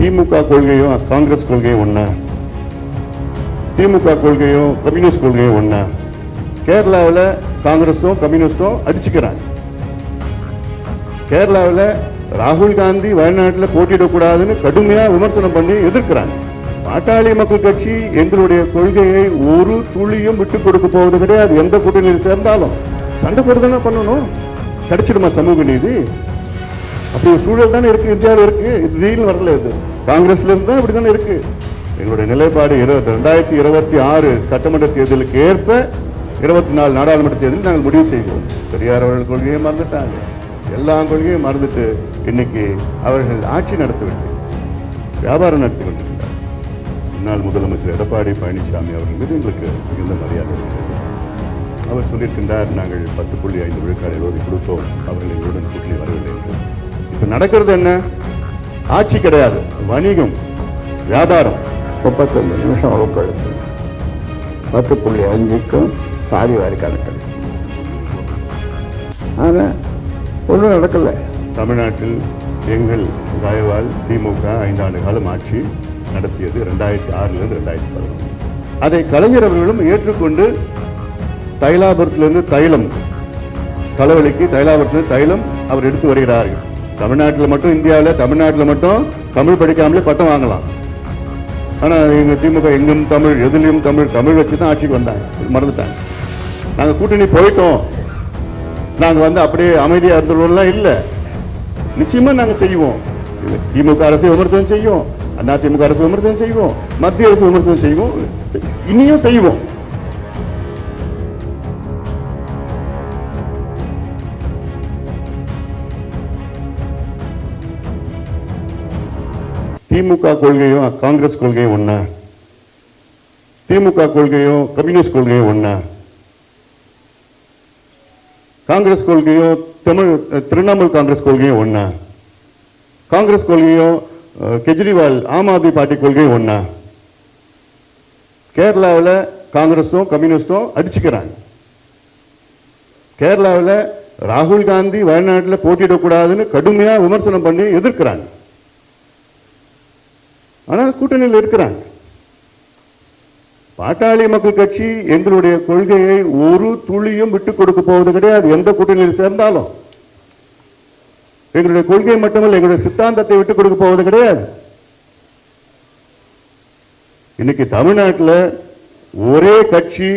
திமுக கொள்கையும் காங்கிரஸ் கொள்கையும் ஒண்ணா? திமுக கொள்கையும் கம்யூனிஸ்ட் கொள்கையும் ஒண்ணா? கேரளாவில் காங்கிரஸும் கம்யூனிஸ்டும் அடிச்சுக்கிறாங்க. கேரளாவில் ராகுல் காந்தி வயநாட்டில் போட்டியிடக்கூடாதுன்னு கடுமையா விமர்சனம் பண்ணி எதிர்க்கிறாங்க. பாட்டாளி மக்கள் கட்சி எங்களுடைய கொள்கையை ஒரு துளியும் விட்டு கொடுக்க போவது கிடையாது. எந்த கூட்டணியில் சேர்ந்தாலும் சண்டை போடுதானே பண்ணணும். கிடைச்சிடுமா சமூக நீதி? அப்படி ஒரு சூழல் தானே இருக்கு, இந்தியாவில் இருக்கு. திடீர்னு வரல, இது காங்கிரஸ்ல இருந்து தான் இப்படி தானே இருக்கு. எங்களுடைய நிலைப்பாடு 2026 சட்டமன்ற தேர்தலுக்கு ஏற்ப 24 நாடாளுமன்ற தேர்தலில் நாங்கள் முடிவு செய்வோம். பெரியார் அவர்கள் கொள்கையை மறந்துட்டாங்க, எல்லா கொள்கையும் மறந்துட்டு இன்னைக்கு அவர்கள் ஆட்சி நடத்தவில்லை, வியாபாரம் நடத்தி கொண்டிருக்கிறார். முன்னாள் முதலமைச்சர் எடப்பாடி பழனிசாமி அவர்கள் மீது எங்களுக்கு மிகுந்த மரியாதை இருக்கிறது. அவர் சொல்லியிருக்கின்றார், நாங்கள் 10.5 விழுக்காடு எழுதி கொடுத்தோம், அவர்கள் எங்களுடன் கூட்டணி வரவில்லை என்று. இப்ப நடக்கிறது என்ன? ஆட்சி கிடையாது, வணிகம், வியாபாரம். 35 நிமிஷம் வகுப்பு எடுத்து 10.5க்கும் சாரி வாரி கணக்கு. ஆனால் ஒன்றும் நடக்கல. தமிழ்நாட்டில் எங்கள் தயவால் திமுக 5 ஆண்டு காலம் ஆட்சி நடத்தியது 2006 2011. அதை கலைஞர் அவர்களும் ஏற்றுக்கொண்டு தைலாபுரத்திலிருந்து தைலம், தலைவலிக்கு தைலாபுரத்திலிருந்து தைலம் அவர் எடுத்து வருகிறார்கள். தமிழ்நாட்டில் மட்டும், இந்தியாவில் தமிழ்நாட்டில் மட்டும் தமிழ் படிக்காமலே பட்டம் வாங்கலாம். ஆனால் எங்கள் திமுக எங்கும் தமிழ், எதிலையும் தமிழ், தமிழ் வச்சு தான் ஆட்சிக்கு வந்தாங்க. மறந்துட்டாங்க. நாங்கள் கூட்டணி போயிட்டோம், நாங்கள் அப்படியே அமைதியாக இருந்துள்ளோம்லாம் இல்லை. நிச்சயமா நாங்கள் செய்வோம். திமுக அரசு விமர்சனம் செய்வோம், அண்ணா திமுக அரசு விமர்சனம் செய்வோம், மத்திய அரசு விமர்சனம் செய்வோம், இனியும் செய்வோம். திமுக கொள்கையும் காங்கிரஸ் கொள்கையும் ஒண்ணா? திமுக கொள்கையும் கம்யூனிஸ்ட் கொள்கையும் ஒண்ணா? காங்கிரஸ் கொள்கையும் திரிணாமுல் காங்கிரஸ் கொள்கையும் ஒண்ணா? காங்கிரஸ் கொள்கையும் கெஜ்ரிவால் ஆம் ஆத்மி பார்ட்டி கொள்கையும் ஒண்ணா? கேரளாவில் காங்கிரஸும் கம்யூனிஸ்டும் அடிச்சுக்கிறாங்க. கேரளாவில் ராகுல் காந்தி வயநாட்டில் போட்டியிடக்கூடாதுன்னு கடுமையா விமர்சனம் பண்ணி எதிர்க்கிறாங்க. ஆனால் கூட்டணியில் இருக்கிறாங்க. பாட்டாளி மக்கள் கட்சி எங்களுடைய கொள்கையை ஒரு துளியும் விட்டு கொடுக்க போவது கிடையாது. எந்த கூட்டணியில் சேர்ந்தாலும் எங்களுடைய கொள்கை மட்டுமல்ல, எங்களுடைய சித்தாந்தத்தை விட்டு கொடுக்க போவது கிடையாது. இன்னைக்கு தமிழ்நாட்டில் ஒரே கட்சி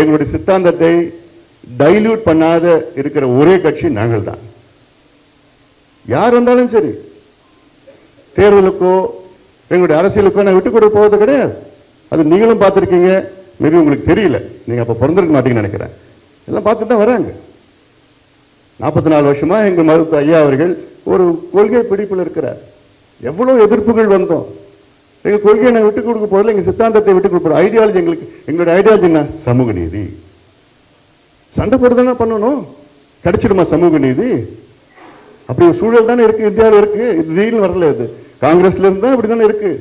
எங்களுடைய சித்தாந்தத்தை டைல்யூட் பண்ணாத இருக்கிற ஒரே கட்சி நாங்கள் தான். யார் வந்தாலும் சரி, தேர்தலுக்கோ எங்களுடைய அரசியலுக்கோ நான் விட்டு கொடுக்க போவது கிடையாது. அது நீங்களும் பார்த்துருக்கீங்க, மேபி உங்களுக்கு தெரியல, நீங்க அப்ப பிறந்திருக்க மாட்டீங்கன்னு நினைக்கிறேன். எல்லாம் பார்த்துட்டு தான் வராங்க. 44 வருஷமா எங்க மருத்துவ ஐயா அவர்கள் ஒரு கொள்கை பிடிப்பில் இருக்கிறார். எவ்வளவு எதிர்ப்புகள் வந்தோம், எங்க கொள்கையை நாங்கள் விட்டு கொடுக்க போதில்லை, எங்க சித்தாந்தத்தை விட்டு கொடுப்போம். ஐடியாலஜி எங்களுக்கு, எங்களுடைய ஐடியாலஜி என்ன? சமூக நீதி. சண்டை போடுதானே பண்ணணும். கிடைச்சிடுமா சமூக நீதி? அப்படி ஒரு சூழல் தானே இருக்கு, இந்தியாவில் இருக்கு. திடீர்னு வரல, இது காங்கிரஸ்ல இருந்து தான் இப்படி தானே இருக்கு.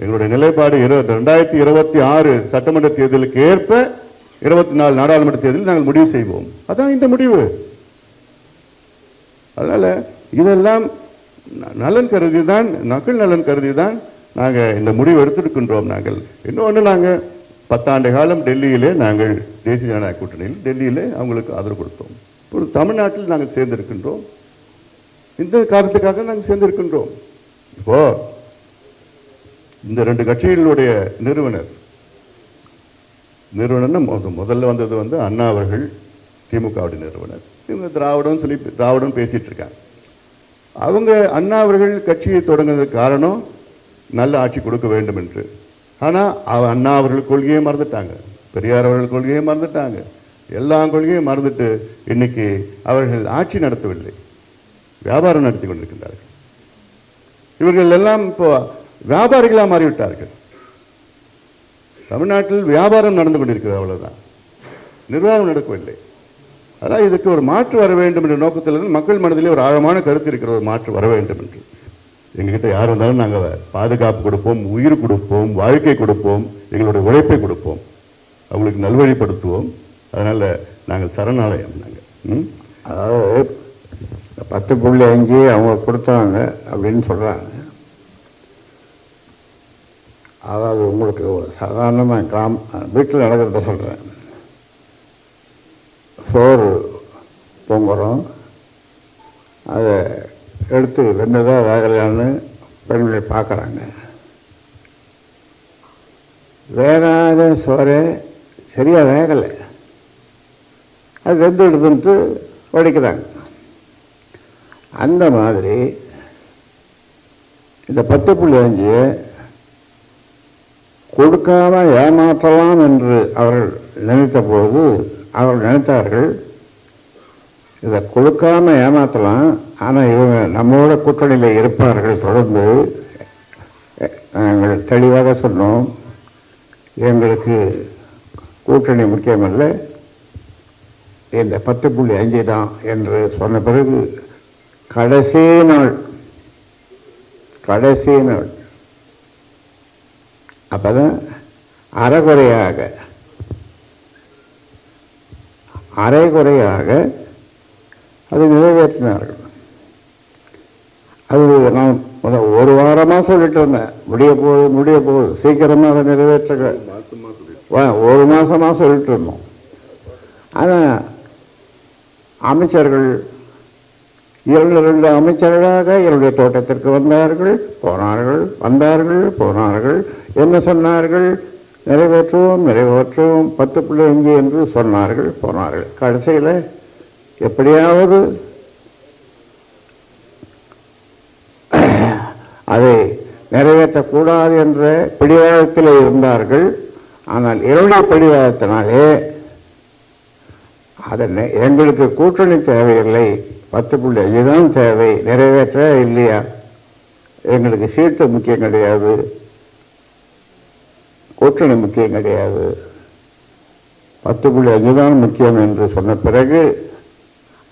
எங்களுடைய நிலைப்பாடு 2026 சட்டமன்ற தேர்தலுக்கு ஏற்ப 24 நாடாளுமன்ற தேர்தலில் நாங்கள் முடிவு செய்வோம். அதான் இந்த முடிவு. அதனால இதெல்லாம் நலன் கருதி தான், மக்கள் நலன் கருதி தான் நாங்கள் இந்த முடிவு எடுத்திருக்கின்றோம். நாங்கள் இன்னொன்று, நாங்கள் 10 ஆண்டு காலம் டெல்லியிலே நாங்கள் தேசிய ஜனநாயக கூட்டணியில் டெல்லியிலே அவங்களுக்கு ஆதரவு கொடுத்தோம். ஒரு தமிழ்நாட்டில் நாங்கள் சேர்ந்திருக்கின்றோம். இந்த காரணத்துக்காக நாங்கள் சேர்ந்திருக்கின்றோம். இப்போ இந்த 2 கட்சிகளுடைய நிறுவனர் முதல்ல வந்தது அண்ணா அவர்கள், திமுகவுடைய நிறுவனர். இவங்க திராவிடம் பேசிட்டு இருக்காங்க. அவங்க அண்ணா அவர்கள் கட்சியை தொடங்குறதுக்கு காரணம் நல்ல ஆட்சி கொடுக்க வேண்டும் என்று. ஆனால் அண்ணா அவர்கள் கொள்கையை மறந்துட்டாங்க, பெரியார் அவர்கள் கொள்கையை மறந்துட்டாங்க, எல்லா கொள்கையும் மறந்துட்டு இன்னைக்கு அவர்கள் ஆட்சி நடத்தவில்லை, வியாபாரம் நடத்தி கொண்டிருக்கின்றார்கள். இவர்கள் எல்லாம் இப்போ வியாபாரிகளாக மாறிவிட்டார்கள். தமிழ்நாட்டில் வியாபாரம் நடந்து கொண்டிருக்கிறது, அவ்வளவுதான், நிர்வாகம் நடக்கவில்லை. அதான் இதுக்கு ஒரு மாற்று வர வேண்டும் என்ற நோக்கத்தில் மக்கள் மனதிலே ஒரு ஆழமான கருத்து இருக்கிற ஒரு மாற்று வர வேண்டும் என்று. எங்ககிட்ட யார் வந்தாலும் நாங்கள் பாதுகாப்பு கொடுப்போம், உயிர் கொடுப்போம், வாழ்க்கை கொடுப்போம், எங்களுடைய உழைப்பை கொடுப்போம், அவங்களுக்கு நல்வழிப்படுத்துவோம். அதனால நாங்கள் சரணாலயம். நாங்கள் அதாவது 10.5 அவங்க கொடுத்தாங்க அப்படின்னு சொல்றாங்க. அதாவது உங்களுக்கு ஒரு சாதாரணமாக வீட்டில் நடக்கிறத சொல்கிறேன். சோறு பொங்குறோம், அதை எடுத்து வெந்ததாக வேகலையான்னு பெண்கள் பார்க்குறாங்க. வேகாத சோறே சரியாக வேகலை, அது வெந்து எடுத்துட்டு வடிக்கிறாங்க. அந்த மாதிரி இந்த 10.5 கொடுக்காம ஏமாற்றலாம் என்று அவர்கள் நினைத்த போது அவர்கள் நினைத்தார்கள், இதை கொடுக்காம ஏமாற்றலாம், ஆனால் இவங்க நம்மோட கூட்டணியில் இருப்பார்கள் தொடர்ந்து. நாங்கள் தெளிவாக சொன்னோம், எங்களுக்கு கூட்டணி முக்கியமல்ல, இந்த 10.5 தான் என்று சொன்ன பிறகு கடைசி நாள் அப்பதான் அரைகுறையாக அதை நிறைவேற்றினார்கள். அது நான் ஒரு வாரமாக சொல்லிட்டு இருந்தேன், முடிய போகுது சீக்கிரமாக நிறைவேற்ற. ஒரு மாசமாக சொல்லிட்டு இருந்தோம். ஆனால் அமைச்சர்கள் 2 அமைச்சர்களாக என்னுடைய தோட்டத்திற்கு வந்தார்கள் போனார்கள். என்ன சொன்னார்கள்? நிறைவேற்றுவோம் 10.5 என்று சொன்னார்கள், போனார்கள். கடைசியில் எப்படியாவது அதை நிறைவேற்றக்கூடாது என்ற பிடிவாதத்தில் இருந்தார்கள். ஆனால் என்னுடைய பிடிவாதத்தினாலே அதை எங்களுக்கு கூட்டணி தேவையில்லை, 10.5 தான் தேவை, நிறைவேற்ற இல்லையா, எங்களுக்கு சீட்டு முக்கியம் கிடையாது, கூட்டணி முக்கியம் கிடையாது, 10.5 தான் முக்கியம் என்று சொன்ன பிறகு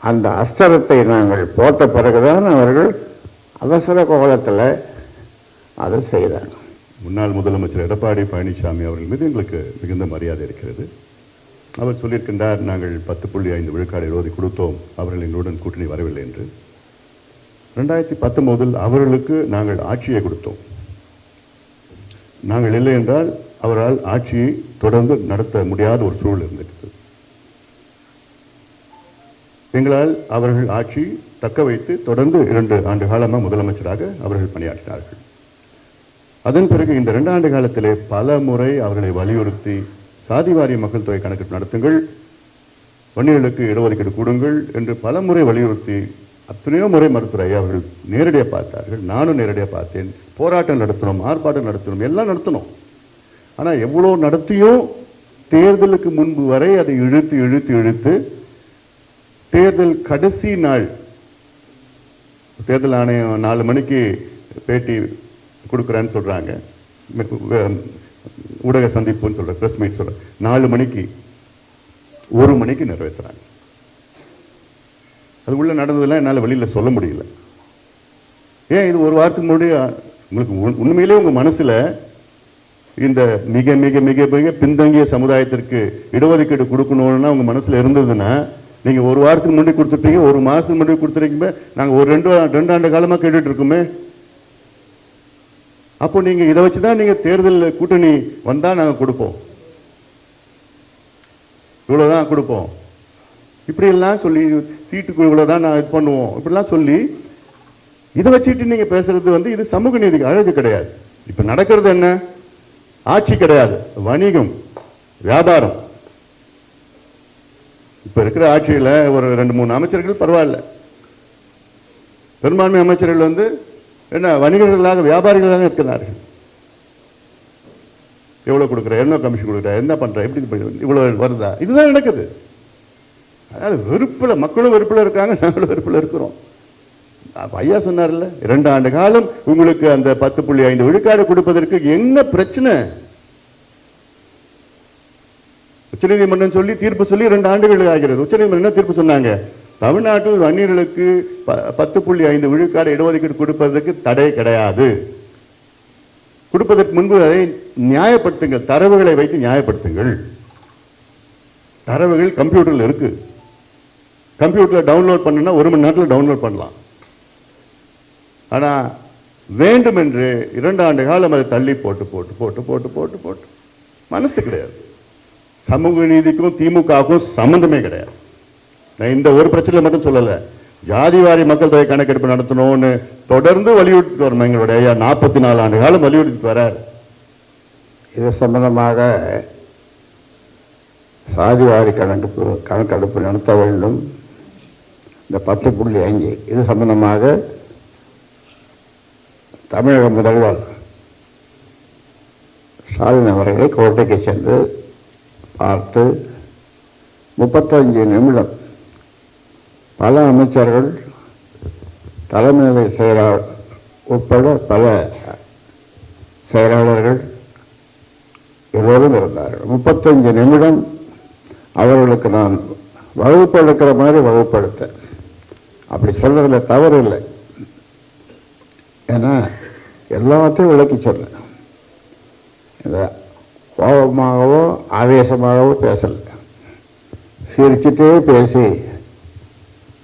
அந்த அஸ்திரத்தை நாங்கள் போட்ட பிறகுதான் அவர்கள் அவசர கோலத்தில் அதை செய்தாங்க. முன்னாள் முதலமைச்சர் எடப்பாடி பழனிசாமி அவர்கள் மீது எங்களுக்கு மிகுந்த மரியாதை இருக்கிறது. அவர் சொல்லியிருக்கின்றார், நாங்கள் 10.5 விழுக்காடு விரோதி கொடுத்தோம், அவர்கள் எங்களுடன் கூட்டணி வரவில்லை என்று. 2019 அவர்களுக்கு நாங்கள் ஆட்சியை கொடுத்தோம். நாங்கள் இல்லை என்றால் அவரால் ஆட்சியை தொடர்ந்து நடத்த முடியாத ஒரு சூழல் இருந்திருக்கிறது. எங்களால் அவர்கள் ஆட்சி தக்க வைத்து தொடர்ந்து 2 ஆண்டு காலமாக முதலமைச்சராக அவர்கள் பணியாற்றினார்கள். அதன் பிறகு இந்த 2 ஆண்டு காலத்திலே பல முறை அவர்களை வலியுறுத்தி சாதிவாரிய மக்கள் தொகை கணக்கெடுப்பு நடத்துங்கள், வன்னியர்களுக்கு இடஒதுக்கீடு கொடுங்கள் என்று பல முறை வலியுறுத்தி அத்தனையோ முறை மருத்துவரை அவர்கள் நேரடியாக பார்த்தார்கள். நானும் நேரடியாக பார்த்தேன். போராட்டம் நடத்தினோம், ஆர்ப்பாட்டம் நடத்தினோம், எல்லாம் நடத்தினோம். ஆனால் எவ்வளோ நடத்தியும் தேர்தலுக்கு முன்பு வரை அதை இழுத்து தேர்தல் கடைசி நாள் தேர்தல் ஆணையம் 4 மணிக்கு பேட்டி கொடுக்குறேன்னு சொல்கிறாங்க, ஊடக சந்திப்புன்னு சொல்கிறேன், ப்ரெஸ் மீட் சொல்கிறேன், 4 மணிக்கு 1 மணிக்கு நிறைவேற்றுறாங்க. அது உள்ள நடந்ததெல்லாம் என்னால் வெளியில் சொல்ல முடியல. ஏன் இது ஒரு வாரத்துக்கு முன்னாடி உங்களுக்கு உண்மையிலே உங்கள் மனசில் இந்த மிக மிக மிக மிக பின்தங்கிய சமுதாயத்திற்கு இடஒதுக்கீடு கொடுக்கணும்னா உங்கள் மனசில் இருந்ததுன்னா நீங்கள் ஒரு வாரத்துக்கு முன்னாடி கொடுத்துருப்பீங்க, ஒரு மாதத்துக்கு முன்னாடி கொடுத்துருக்கீங்க. நாங்கள் ஒரு 2 ஆண்டு காலமாக கேட்டுட்டு இருக்கோமே. அப்போ நீங்கள் இதை வச்சு தான் நீங்கள் தேர்தல் கூட்டணி வந்தால் நாங்கள் கொடுப்போம், இவ்வளோதான் கொடுப்போம், இப்படியெல்லாம் சொல்லி சீட்டுக்கு இவ்வளோதான் நான் இது பண்ணுவோம், இப்படிலாம் சொல்லி இதை வச்சுட்டு நீங்கள் பேசுறது இது சமூக நீதிக்கு அழகு கிடையாது. இப்போ நடக்கிறது என்ன? ஆட்சி கிடையாது, வணிகம், வியாபாரம். இப்போ இருக்கிற ஆட்சியில் ஒரு 2-3 அமைச்சர்கள் பரவாயில்ல, பெரும்பான்மை அமைச்சர்கள் என்ன வணிகர்களாக வியாபாரிகளாக இருக்கிறார்கள். எவ்வளோ கொடுக்குற, என்ன கமிஷன் கொடுக்குற, என்ன பண்ணுற, எப்படி இவ்வளோ வருதா, இதுதான் நடக்குது. அதாவது வெறுப்பில், மக்களும் வெறுப்பில் இருக்காங்க, நாங்களும் வெறுப்பில் இருக்கிறோம். ஐயா சொன்னார்ல, 2 ஆண்டு காலம் உங்களுக்கு அந்த 10.5 விழுக்காடு கொடுப்பதற்கு என்ன பிரச்சனை? உச்சநீதிமன்றம் சொல்லி தீர்ப்பு சொல்லி 2 ஆண்டுகள் ஆகிறது. உச்சநீதிமன்றம் என்ன தீர்ப்பு சொன்னாங்க? தமிழ்நாட்டில் வன்னியர்களுக்கு 10.5 விழுக்காடு இடஒதுக்கீடு கொடுப்பதற்கு தடை கிடையாது. கொடுப்பதற்கு முன்பு அதை நியாயப்படுத்துங்கள், தரவுகளை வைத்து நியாயப்படுத்துங்கள். தரவுகள் கம்ப்யூட்டரில் இருக்கு, கம்ப்யூட்டரில் டவுன்லோட் பண்ணுன்னா 1 மணி நேரத்தில் டவுன்லோட் பண்ணலாம். ஆனால் வேண்டும் என்று 2 ஆண்டு காலம் அதை தள்ளி போட்டு போட்டு போட்டு போட்டு போட்டு போட்டு மனசு கிடையாது. சமூக நீதிக்கும் திமுகவுக்கும் சம்பந்தமே கிடையாது. நான் இந்த ஒரு பிரச்சனை மட்டும் சொல்லலை, ஜாதிவாரி மக்கள் தொகை கணக்கெடுப்பு நடத்தணும்னு தொடர்ந்து வலியுறுத்தி வரணும். எங்களுடைய ஐயா 44 ஆண்டு காலம் வலியுறுத்தி வரார். இது சம்பந்தமாக சாதிவாரி கணக்கெடுப்பு நடத்த வேண்டும். இந்த 10.5 இது சம்பந்தமாக தமிழக முதல்வர் ஸ்டாலின் அவர்களை கோட்டைக்கு சென்று பார்த்து 35 நிமிடம் பல அமைச்சர்கள், தலைமை செயலாளர் உட்பட பல செயலாளர்கள் எல்லோரும் இருந்தார்கள். 35 நிமிடம் அவர்களுக்கு நான் வகுப்பு எடுக்கிற மாதிரி வகுப்படுத்தேன். அப்படி சொல்றதுல தவறு இல்லை, ஏன்னா எல்லாத்தையும் விளக்கி சொன்னேன். இந்த கோபமாகவோ ஆவேசமாகவோ பேசலை, சிரிச்சுட்டே பேசி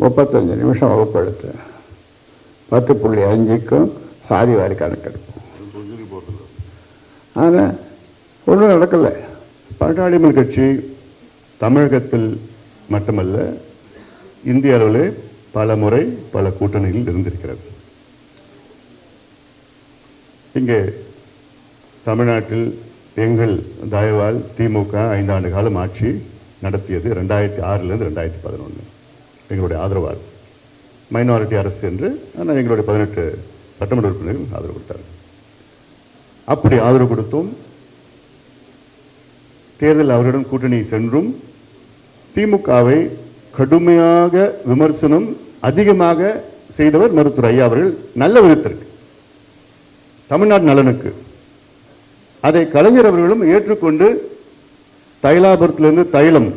35 நிமிஷம் வகுப்படுத்தேன். 10.5க்கும் சாதி வாரி கணக்கெடுப்போம். ஆனால் ஒன்றும் நடக்கலை. பாட்டாளி மக்கள் கட்சி தமிழகத்தில் மட்டுமல்ல, இந்திய அளவில் பல முறை பல கூட்டணியில் இருந்திருக்கிறது. இங்கே தமிழ்நாட்டில் எங்கள் தயவால் திமுக 5 ஆண்டு காலம் ஆட்சி நடத்தியது 2006லேருந்து 2011. எங்களுடைய ஆதரவால் மைனாரிட்டி அரசு என்று ஆனால் எங்களுடைய 18 சட்டமன்ற உறுப்பினர்கள் ஆதரவு கொடுத்தார்கள். அப்படி ஆதரவு கொடுத்தும் தேர்தல் அவரிடம் கூட்டணி சென்றும் திமுகவை கடுமையாக விமர்சனம் அதிகமாக செய்தவர் மருத்துவர் ஐயா அவர்கள். நல்ல விதத்திற்கு, தமிழ்நாடு நலனுக்கு. அதை கலைஞர் அவர்களும் ஏற்றுக்கொண்டு தைலாபுரத்திலிருந்து தைலம்,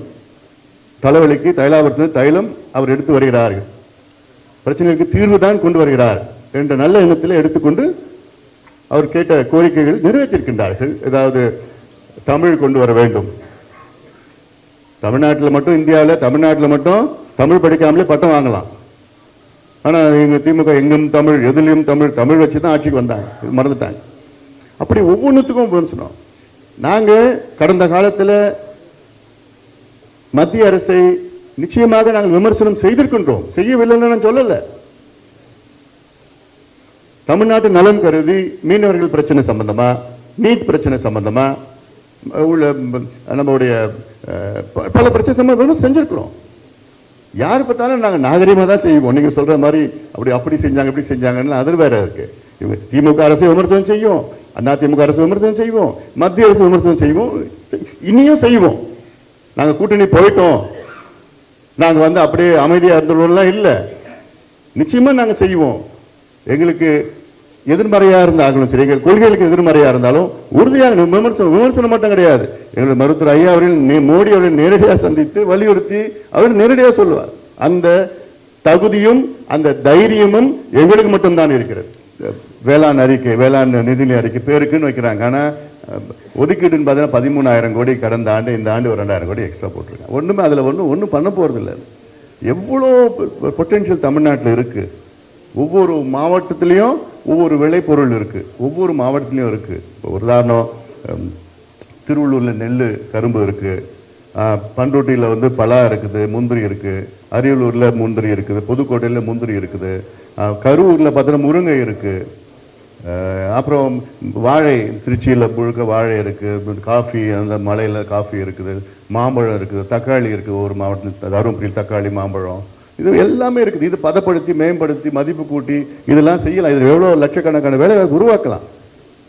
தலைவலிக்கு தைலாபுரத்திலிருந்து தைலம் அவர் எடுத்து வருகிறார்கள், பிரச்சனைக்கு தீர்வு தான் கொண்டு வருகிறார் என்ற நல்ல எண்ணத்தில் எடுத்துக்கொண்டு அவர் கேட்ட கோரிக்கைகள் நிறைவேற்றிருக்கின்றார்கள். ஏதாவது தமிழ் கொண்டு வர வேண்டும், தமிழ்நாட்டில் மட்டும், இந்தியாவில் தமிழ்நாட்டில் மட்டும் தமிழ் படிக்காமலே பட்டம் வாங்கலாம். ஆனால் எங்கள் திமுக எங்கும் தமிழ், எதிலையும் தமிழ், தமிழ் வச்சு தான் ஆட்சிக்கு வந்தாங்க, மறந்துட்டாங்க. அப்படி ஒவ்வொன்றுத்துக்கும் விமர்சனம். நாங்கள் கடந்த காலத்தில் மத்திய அரசை நிச்சயமாக நாங்கள் விமர்சனம் செய்திருக்கின்றோம், செய்யவில்லைன்னு நான் சொல்லலை. தமிழ்நாட்டு நலன் கருதி மீனவர்கள் பிரச்சனை சம்பந்தமா, நீட் பிரச்சனை சம்பந்தமா உள்ள நம்மளுடைய பல பிரச்சனை சம்பந்தம் செஞ்சிருக்கிறோம். யார் பார்த்தாலும் நாங்கள் நாகரிகமாக தான் செய்வோம். நீங்கள் சொல்ற மாதிரி அப்படி செஞ்சாங்க இப்படி செஞ்சாங்கன்னு அது வேற இருக்கு. திமுக அரசு விமர்சனம் செய்யும், அண்ணா திமுக அரசு விமர்சனம் செய்வோம், மத்திய அரசு விமர்சனம் செய்வோம், இனியும் செய்வோம். நாங்கள் கூட்டணி போயிட்டோம், நாங்கள் அப்படியே அமைதியாக இருந்தோம்லாம் இல்லை. நிச்சயமா நாங்கள் செய்வோம். எங்களுக்கு எதிர்மறையா இருந்தாலும் சரி, எங்கள் கொள்கைகளுக்கு எதிர்மறையா இருந்தாலும் உறுதியான விமர்சனம் மட்டும் கிடையாது. எங்களுடைய மருத்துவர் ஐயா அவர்கள் மோடி அவர்கள் நேரடியாக சந்தித்து வலியுறுத்தி அவர் நேரடியாக சொல்லுவார். அந்த தகுதியும் அந்த தைரியமும் எங்களுக்கு மட்டும்தான் இருக்கிறது. வேளாண் அறிக்கை, வேளாண் நிதிநிலை அறிக்கை பேருக்குன்னு வைக்கிறாங்க. ஆனால் ஒதுக்கீடுன்னு பார்த்தீங்கன்னா 13,000 கோடி கடந்த ஆண்டு, இந்த ஆண்டு ஒரு 2,000 கோடி எக்ஸ்ட்ரா போட்டிருக்காங்க. ஒன்றுமே அதில் ஒன்றும் பண்ண போகிறது இல்லை. எவ்வளோ பொட்டென்ஷியல் தமிழ்நாட்டில் இருக்குது. ஒவ்வொரு மாவட்டத்திலையும் ஒவ்வொரு விளைபொருள் இருக்குது, ஒவ்வொரு மாவட்டத்திலையும் இருக்குது. இப்போ ஒரு உதாரணம், திருவள்ளூரில் நெல், கரும்பு இருக்குது, பண்ருட்டியில் பலா இருக்குது, முந்திரி இருக்குது, அரியலூரில் முந்திரி இருக்குது, புதுக்கோட்டையில் முந்திரி இருக்குது, கரூரில் பார்த்தீங்கன்னா முருங்கை இருக்குது, அப்புறம் வாழை, திருச்சியில் முழுக்க வாழை இருக்குது, காஃபி, அந்த மலையில் காஃபி இருக்குது, மாம்பழம் இருக்குது, தக்காளி இருக்குது, ஒரு மாவட்டத்தில் தருமபுரியில் தக்காளி, மாம்பழம், இது எல்லாமே இருக்குது. இது பதப்படுத்தி மேம்படுத்தி மதிப்பு கூட்டி இதெல்லாம் செய்யலாம். இதில் எவ்வளோ லட்சக்கணக்கான வேலை உருவாக்கலாம்.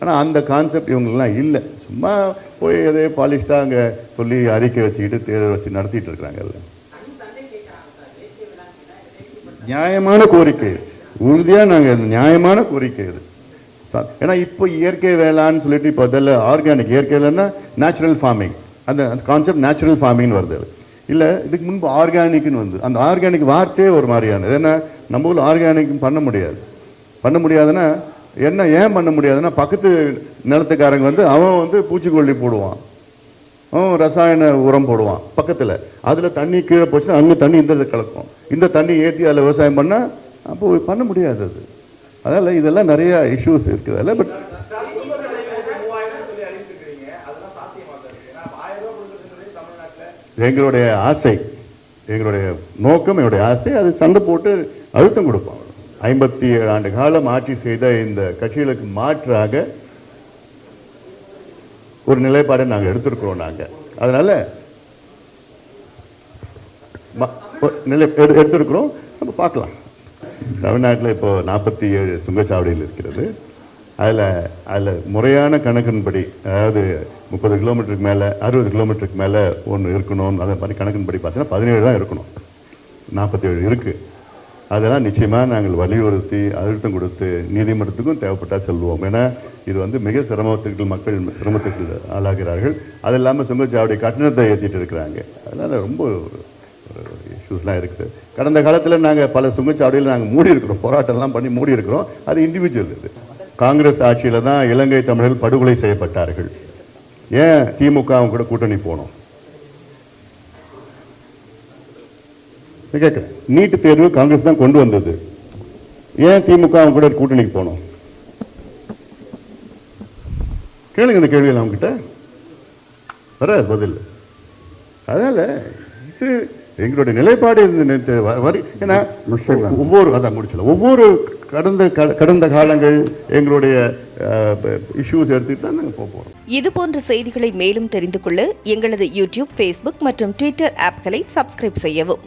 ஆனால் அந்த கான்செப்ட் இவங்களெலாம் இல்லை. சும்மா போய் அதே பாலிஷ்டாக அங்கே சொல்லி அறிக்கை வச்சுக்கிட்டு தேர்தல் வச்சு நடத்திட்டு இருக்கிறாங்கல்ல. நியாயமான கோரிக்கை, உறுதியாக நாங்கள் நியாயமான கோரிக்கை இது. ஏன்னா இப்போ இயற்கை வேளான்னு சொல்லிட்டு இப்போ அதில் ஆர்கானிக், இயற்கை வேலைன்னா நேச்சுரல் ஃபார்மிங், அந்த கான்செப்ட் நேச்சுரல் ஃபார்மிங்னு வருது. இல்லை, இதுக்கு முன்பு ஆர்கானிக்னு வந்து அந்த ஆர்கானிக் வார்த்தையே ஒரு மாதிரியானது. ஏன்னா நம்ம ஊரில் ஆர்கானிக் பண்ண முடியாதுன்னா என்ன, ஏன் பண்ண முடியாதுன்னா பக்கத்து நிலத்துக்காரங்க அவன் பூச்சிக்கொல்லி போடுவான், அவன் ரசாயன உரம் போடுவான் பக்கத்தில், அதில் தண்ணி கீழே போச்சுன்னா அங்கே தண்ணி இந்த கலக்கும், இந்த தண்ணி ஏற்றி அதில் விவசாயம் பண்ணால் அப்போ பண்ண முடியாது. அது அதனால் இதெல்லாம் நிறைய இஷ்யூஸ் இருக்குது அதில். பட் எங்களுடைய ஆசை, எங்களுடைய நோக்கம், என்னுடைய ஆசை, அது சண்டை போட்டு அழுத்தம் கொடுப்போம். 57 ஆண்டு காலம் ஆட்சி செய்த இந்த கட்சிகளுக்கு மாற்றாக ஒரு நிலைப்பாடை நாங்கள் எடுத்திருக்கிறோம். நாங்கள் அதனால எடுத்திருக்கிறோம். நம்ம பார்க்கலாம். தமிழ்நாட்டில் இப்போ 47 சுங்கச்சாவடிகள் இருக்கிறது. அதில் முறையான கணக்கின்படி, அதாவது 30 கிலோமீட்டருக்கு மேலே 60 கிலோமீட்டருக்கு மேலே ஒன்று இருக்கணும். அதை மாதிரி கணக்கின்படி பார்த்தீங்கன்னா 17 தான் இருக்கணும். 47 இருக்குது. அதெல்லாம் நிச்சயமாக நாங்கள் வலியுறுத்தி அழுத்தம் கொடுத்து நீதிமன்றத்துக்கும் தேவைப்பட்டால் செல்வோம். ஏன்னா இது வந்து மிக மக்கள் சிரமத்துக்கு ஆளாகிறார்கள். அது இல்லாமல் சுங்கச்சாவடி கட்டணத்தை ஏற்றிட்டு இருக்கிறாங்க. அதனால் ரொம்ப இஷ்யூஸ்லாம் இருக்குது. கடந்த காலத்தில் நாங்கள் பல சுங்கச்சாவடியில் நாங்கள் மூடி இருக்கிறோம், போராட்டம்லாம் பண்ணி மூடி இருக்கிறோம். அது இண்டிவிஜுவல். இது காங்கிரஸ் ஆட்சியில் தான் இலங்கை தமிழர்கள் படுகொலை செய்யப்பட்டார்கள். ஏன் திமுக கூட கூட்டணி போனோம் கேட்குறேன். நீட்டு தேர்வு காங்கிரஸ் தான் கொண்டு வந்தது. ஏன் திமுக கூட கூட்டணிக்கு போனோம்? கேளுங்க இந்த கேள்வியில் அவங்ககிட்ட வர பதில். அதனால இது எங்களுடைய நிலைப்பாடு. ஏன்னா ஒவ்வொரு கடந்த காலங்கள் எங்களுடைய இஷ்யூஸ் எடுத்துட்டு தான் நாங்கள் போகிறோம். இதுபோன்ற செய்திகளை மேலும் தெரிந்து கொள்ள எங்களது யூடியூப், ஃபேஸ்புக் மற்றும் ட்விட்டர் ஆப்களை சப்ஸ்கிரைப் செய்யவும்.